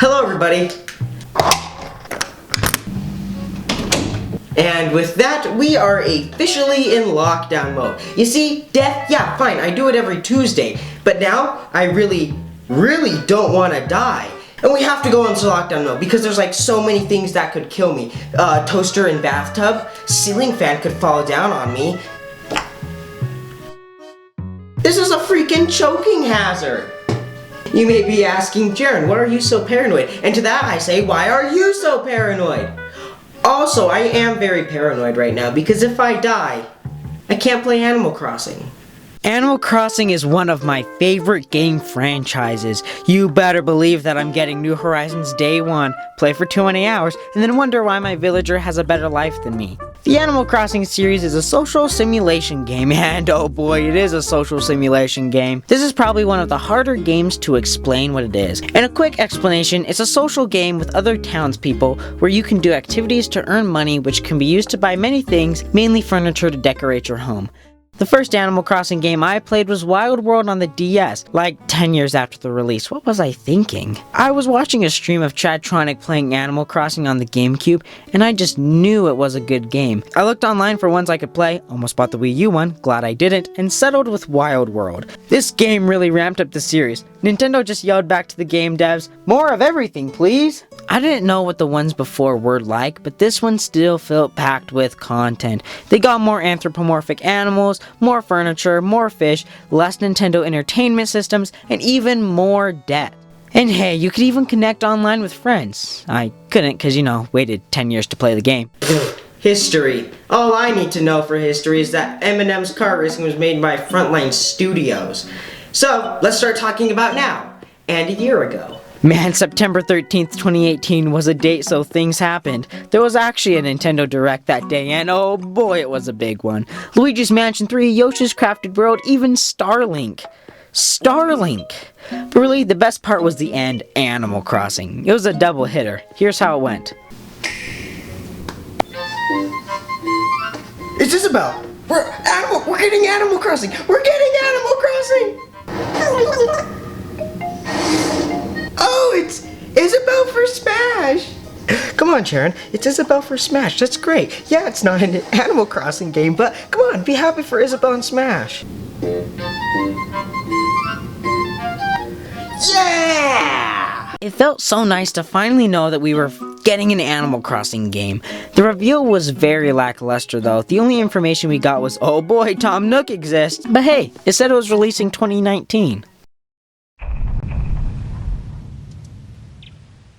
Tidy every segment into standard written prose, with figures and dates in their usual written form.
Hello everybody! And with that, we are officially in lockdown mode. You see, death, yeah, fine, I do it every Tuesday. But now, I really don't want to die. And we have to go into lockdown mode because there's like so many things that could kill me. Toaster in bathtub, ceiling fan could fall down on me. This is a freaking choking hazard. You may be asking, Jaron, why are you so paranoid? And to that I say, why are you so paranoid? Also, I am very paranoid right now because if I die, I can't play Animal Crossing. Animal Crossing is one of my favorite game franchises. You better believe that I'm getting New Horizons day one, play for 20 hours, and then wonder why my villager has a better life than me. The Animal Crossing series is a social simulation game, and oh boy, it is a social simulation game. This is probably one of the harder games to explain what it is. And a quick explanation, it's a social game with other townspeople where you can do activities to earn money which can be used to buy many things, mainly furniture to decorate your home. The first Animal Crossing game I played was Wild World on the DS, like 10 years after the release. What was I thinking? I was watching a stream of Chadtronic playing Animal Crossing on the GameCube, and I just knew it was a good game. I looked online for ones I could play, almost bought the Wii U one, glad I didn't, and settled with Wild World. This game really ramped up the series. Nintendo just yelled back to the game devs, "More of everything, please!" I didn't know what the ones before were like, but this one still felt packed with content. They got more anthropomorphic animals, more furniture, more fish, less Nintendo Entertainment Systems, and even more death. And hey, you could even connect online with friends. I couldn't because, waited 10 years to play the game. History. All I need to know for history is that Eminem's Kart Racing was made by Frontline Studios. So, let's start talking about now, and a year ago. Man, September 13th, 2018 was a date so things happened. There was actually a Nintendo Direct that day, and oh boy, it was a big one. Luigi's Mansion 3, Yoshi's Crafted World, even Starlink. But really, the best part was the end, Animal Crossing. It was a double hitter. Here's how it went. It's Isabel! We're getting Animal Crossing! We're getting Animal Crossing! Oh, it's Isabel for Smash! Come on, Jaron, it's Isabel for Smash, that's great. Yeah, it's not an Animal Crossing game, but come on, be happy for Isabel and Smash. Yeah! It felt so nice to finally know that we were getting an Animal Crossing game. The reveal was very lackluster though. The only information we got was, oh boy, Tom Nook exists. But hey, it said it was releasing 2019.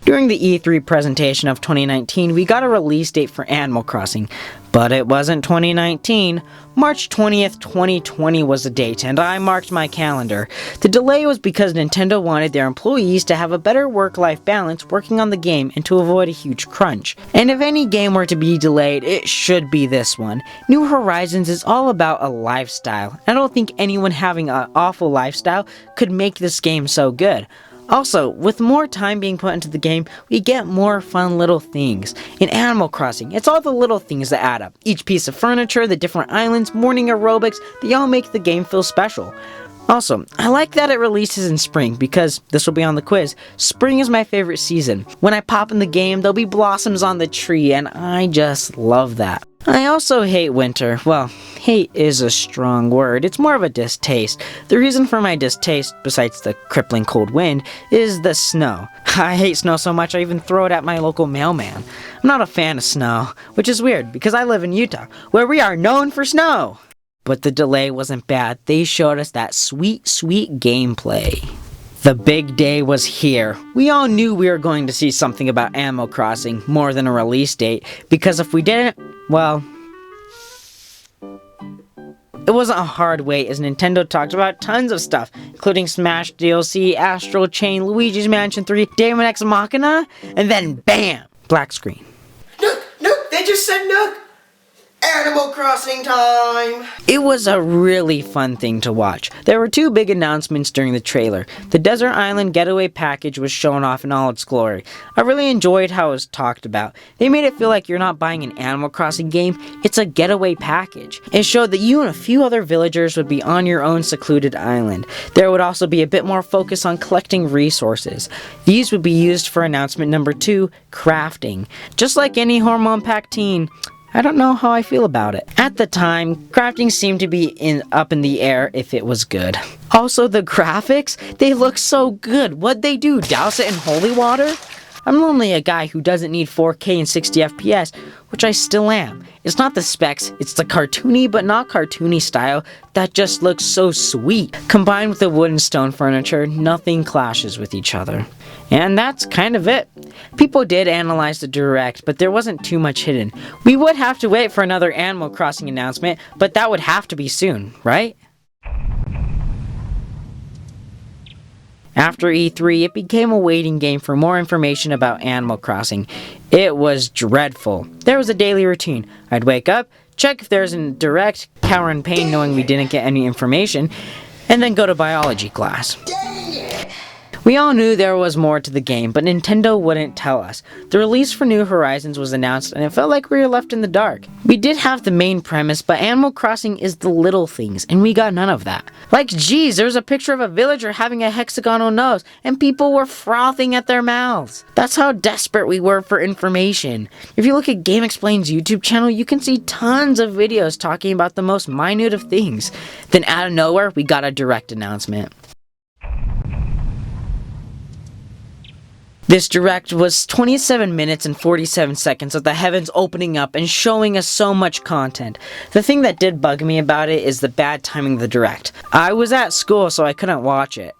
During the E3 presentation of 2019, we got a release date for Animal Crossing, but it wasn't 2019. March 20th, 2020 was the date, and I marked my calendar. The delay was because Nintendo wanted their employees to have a better work-life balance working on the game and to avoid a huge crunch. And if any game were to be delayed, it should be this one. New Horizons is all about a lifestyle. I don't think anyone having an awful lifestyle could make this game so good. Also, with more time being put into the game, we get more fun little things. In Animal Crossing, it's all the little things that add up. Each piece of furniture, the different islands, morning aerobics, they all make the game feel special. Also, I like that it releases in spring because, this will be on the quiz, spring is my favorite season. When I pop in the game, there'll be blossoms on the tree and I just love that. I also hate winter. Well, hate is a strong word. It's more of a distaste. The reason for my distaste, besides the crippling cold wind, is the snow. I hate snow so much I even throw it at my local mailman. I'm not a fan of snow, which is weird because I live in Utah, where we are known for snow. But the delay wasn't bad. They showed us that sweet gameplay. The big day was here. We all knew we were going to see something about Animal Crossing more than a release date, because if we didn't, well, it wasn't a hard wait as Nintendo talked about tons of stuff, including Smash DLC, Astral Chain, Luigi's Mansion 3, Daemon X Machina, and then BAM! Black screen. Nook! They just said Nook! Animal Crossing time! It was a really fun thing to watch. There were two big announcements during the trailer. The Desert Island Getaway Package was shown off in all its glory. I really enjoyed how it was talked about. They made it feel like you're not buying an Animal Crossing game, it's a getaway package. It showed that you and a few other villagers would be on your own secluded island. There would also be a bit more focus on collecting resources. These would be used for announcement number 2, crafting. Just like any hormone-packed teen, I don't know how I feel about it. At the time, crafting seemed to be up in the air if it was good. Also, the graphics, they look so good. What'd they do, douse it in holy water? I'm only a guy who doesn't need 4K and 60 FPS, which I still am. It's not the specs, it's the cartoony but not cartoony style that just looks so sweet. Combined with the wood and stone furniture, nothing clashes with each other. And that's kind of it. People did analyze the Direct, but there wasn't too much hidden. We would have to wait for another Animal Crossing announcement, but that would have to be soon, right? After E3, it became a waiting game for more information about Animal Crossing. It was dreadful. There was a daily routine. I'd wake up, check if there's a Direct, cower in pain knowing we didn't get any information, and then go to biology class. We all knew there was more to the game, but Nintendo wouldn't tell us. The release for New Horizons was announced, and it felt like we were left in the dark. We did have the main premise, but Animal Crossing is the little things, and we got none of that. Like, geez, there was a picture of a villager having a hexagonal nose, and people were frothing at their mouths. That's how desperate we were for information. If you look at Game Explain's YouTube channel, you can see tons of videos talking about the most minute of things. Then out of nowhere, we got a Direct announcement. This Direct was 27 minutes and 47 seconds of the heavens opening up and showing us so much content. The thing that did bug me about it is the bad timing of the Direct. I was at school, so I couldn't watch it.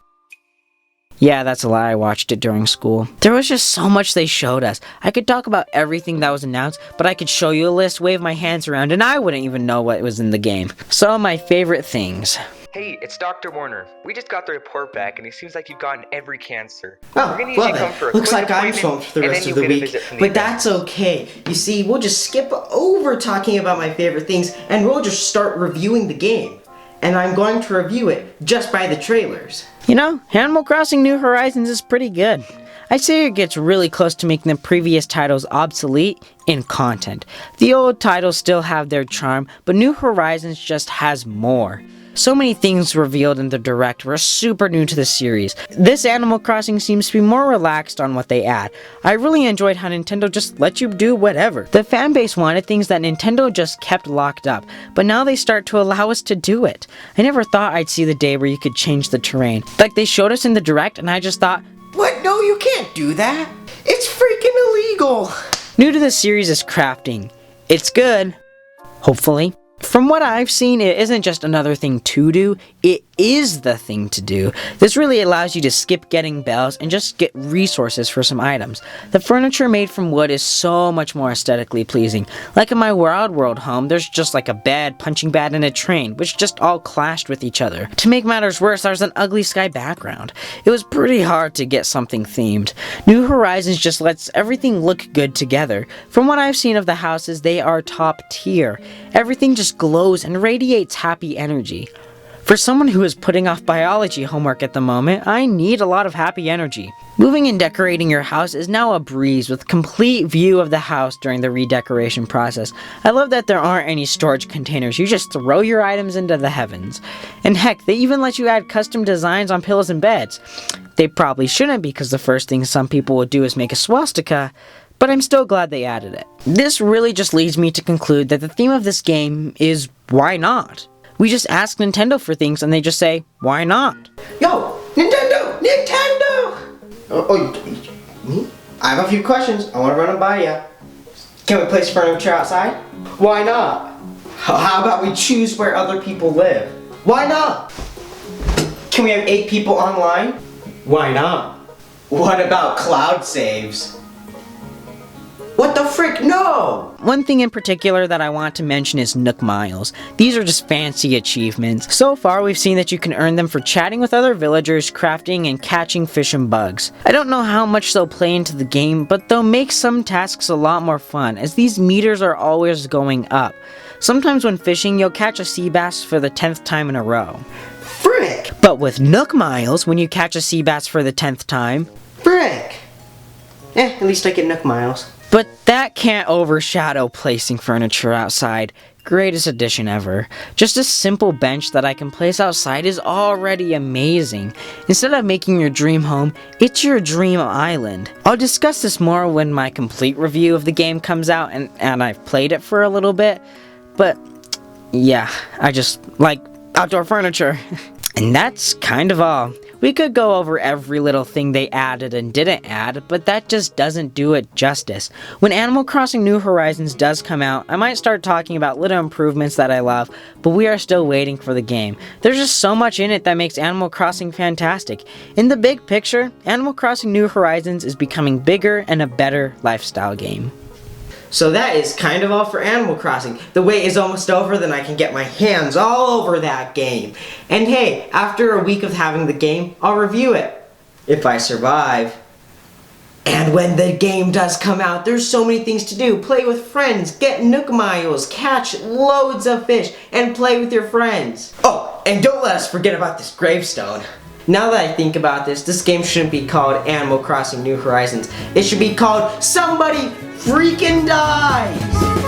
Yeah, that's a lie, I watched it during school. There was just so much they showed us. I could talk about everything that was announced, but I could show you a list, wave my hands around, and I wouldn't even know what was in the game. Some of my favorite things. Hey, it's Dr. Warner. We just got the report back, and it seems like you've gotten every cancer. Oh, well then, looks like I'm swamped for the rest of the week, but that's okay. You see, we'll just skip over talking about my favorite things, and we'll just start reviewing the game. And I'm going to review it just by the trailers. You know, Animal Crossing New Horizons is pretty good. I'd say it gets really close to making the previous titles obsolete in content. The old titles still have their charm, but New Horizons just has more. So many things revealed in the Direct were super new to the series. This Animal Crossing seems to be more relaxed on what they add. I really enjoyed how Nintendo just let you do whatever. The fanbase wanted things that Nintendo just kept locked up, but now they start to allow us to do it. I never thought I'd see the day where you could change the terrain. Like they showed us in the Direct and I just thought, what? No, you can't do that. It's freaking illegal. New to the series is crafting. It's good. Hopefully. From what I've seen, it isn't just another thing to do, it is the thing to do. This really allows you to skip getting bells and just get resources for some items. The furniture made from wood is so much more aesthetically pleasing. Like in my Wild World home, there's just like a bed, punching bag, and a train, which just all clashed with each other. To make matters worse, there's an ugly sky background. It was pretty hard to get something themed. New Horizons just lets everything look good together. From what I've seen of the houses, they are top tier. Everything just glows and radiates happy energy. For someone who is putting off biology homework at the moment, I need a lot of happy energy. Moving and decorating your house is now a breeze with complete view of the house during the redecoration process. I love that there aren't any storage containers, you just throw your items into the heavens. And heck, they even let you add custom designs on pillows and beds. They probably shouldn't because the first thing some people would do is make a swastika, but I'm still glad they added it. This really just leads me to conclude that the theme of this game is why not? We just ask Nintendo for things and they just say, why not? Yo, Nintendo! I have a few questions. I want to run them by you. Can we place furniture outside? Why not? How about we choose where other people live? Why not? Can we have 8 people online? Why not? What about cloud saves? What the frick? No! One thing in particular that I want to mention is Nook Miles. These are just fancy achievements. So far, we've seen that you can earn them for chatting with other villagers, crafting, and catching fish and bugs. I don't know how much they'll play into the game, but they'll make some tasks a lot more fun, as these meters are always going up. Sometimes when fishing, you'll catch a sea bass for the 10th time in a row. Frick! But with Nook Miles, when you catch a sea bass for the 10th time, Frick! At least I get Nook Miles. but that can't overshadow placing furniture outside. Greatest addition ever. Just a simple bench that I can place outside is already amazing. Instead of making your dream home, it's your dream island. I'll discuss this more when my complete review of the game comes out and I've played it for a little bit. But yeah, I just like outdoor furniture. And that's kind of all. We could go over every little thing they added and didn't add, but that just doesn't do it justice. When Animal Crossing New Horizons does come out, I might start talking about little improvements that I love, but we are still waiting for the game. There's just so much in it that makes Animal Crossing fantastic. In the big picture, Animal Crossing New Horizons is becoming bigger and a better lifestyle game. So that is kind of all for Animal Crossing. The wait is almost over, then I can get my hands all over that game. And hey, after a week of having the game, I'll review it. If I survive. And when the game does come out, there's so many things to do. Play with friends, get Nook Miles, catch loads of fish, and play with your friends. Oh, and don't let us forget about this gravestone. Now that I think about this game shouldn't be called Animal Crossing New Horizons. It should be called Somebody Freaking Dies!